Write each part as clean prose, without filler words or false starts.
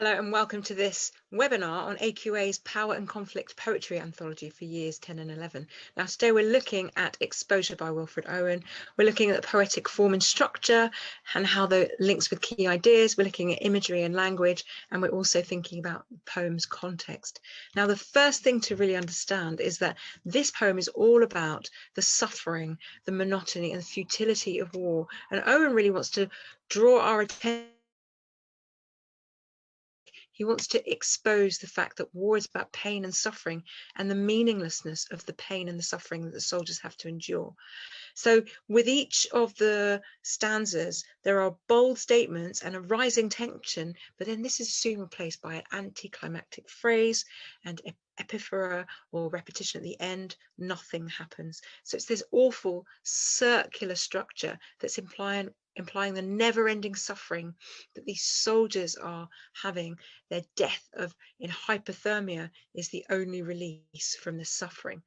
Hello and welcome to this webinar on AQA's Power and Conflict Poetry Anthology for years 10 and 11. Now today we're looking at Exposure by Wilfred Owen. We're looking at the poetic form and structure and how that links with key ideas. We're looking at imagery and language, and we're also thinking about the poem's context. Now the first thing to really understand is that this poem is all about the suffering, the monotony and the futility of war. And Owen really wants to draw our attention. He wants to expose the fact that war is about pain and suffering and the meaninglessness of the pain and the suffering that the soldiers have to endure. So with each of the stanzas, there are bold statements and a rising tension, but then this is soon replaced by an anticlimactic phrase and epiphora or repetition at the end. Nothing happens. So it's this awful circular structure that's implying the never-ending suffering that these soldiers are having. Their death in hypothermia is the only release from this suffering.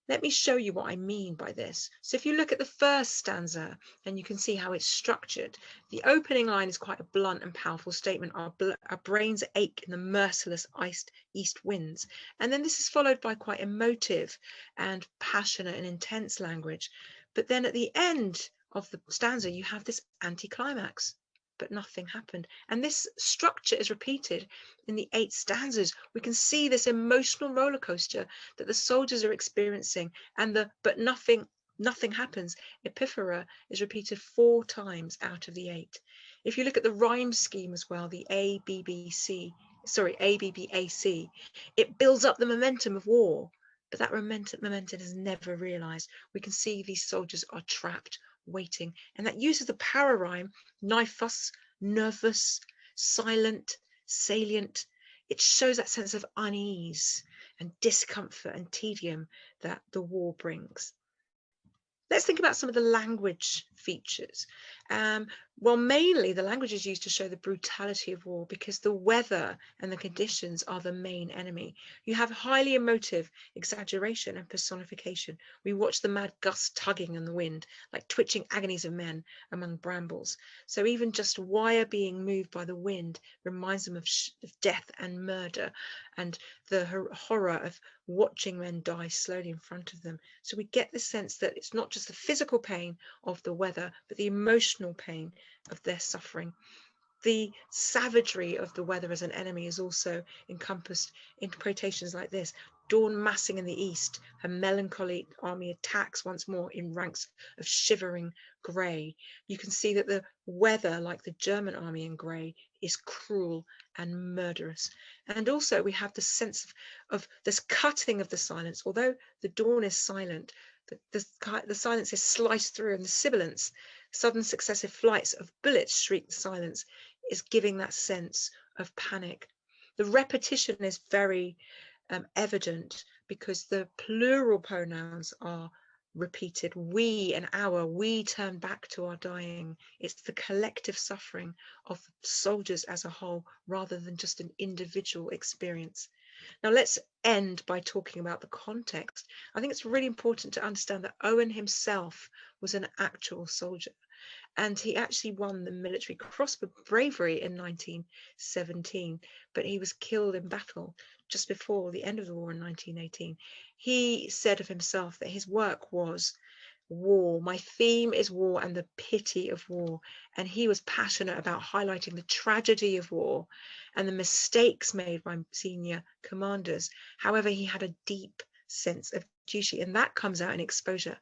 Let me show you what I mean by this. So if you look at the first stanza, and you can see how it's structured, the opening line is quite a blunt and powerful statement. Our brains ache in the merciless east winds. And then this is followed by quite emotive and passionate and intense language. But then at the end of the stanza, you have this anticlimax. But nothing happened. And this structure is repeated in the 8 stanzas. We can see this emotional roller coaster that the soldiers are experiencing, and but nothing happens. Epiphora is repeated 4 times out of the 8. If you look at the rhyme scheme as well, the ABBAC, it builds up the momentum of war, but that momentum is never realized. We can see these soldiers are trapped, waiting, and that uses the power rhyme, nifus, nervous, silent, salient. It shows that sense of unease and discomfort and tedium that the war brings. Let's think about some of the language features. Well, mainly the language is used to show the brutality of war because the weather and the conditions are the main enemy. You have highly emotive exaggeration and personification. We watch the mad gusts tugging in the wind, like twitching agonies of men among brambles. So even just wire being moved by the wind reminds them of death and murder and the horror of watching men die slowly in front of them. So we get the sense that it's not just the physical pain of the weather, but the emotional pain of their suffering. The savagery of the weather as an enemy is also encompassed in quotations like this: dawn massing in the east, her melancholy army attacks once more in ranks of shivering grey. You can see that the weather, like the German army in grey, is cruel and murderous. And also we have the sense of this cutting of the silence. Although the dawn is silent, the silence is sliced through, and the sibilants, sudden successive flights of bullets, shriek the silence, is giving that sense of panic. The repetition is very evident because the plural pronouns are repeated. We and our, we turn back to our dying. It's the collective suffering of soldiers as a whole rather than just an individual experience. Now let's end by talking about the context. I think it's really important to understand that Owen himself was an actual soldier, and he actually won the Military Cross for bravery in 1917, but he was killed in battle just before the end of the war in 1918. He said of himself that his work was war. My theme is war and the pity of war. And he was passionate about highlighting the tragedy of war and the mistakes made by senior commanders. However, he had a deep sense of duty, and that comes out in Exposure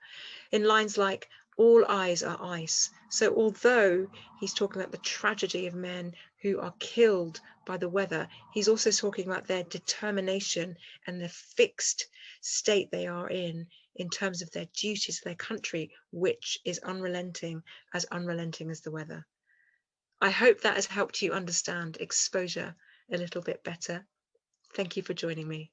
in lines like, all eyes are ice. So although he's talking about the tragedy of men who are killed by the weather, he's also talking about their determination and the fixed state they are in terms of their duty to their country, which is unrelenting as the weather. I hope that has helped you understand Exposure a little bit better. Thank you for joining me.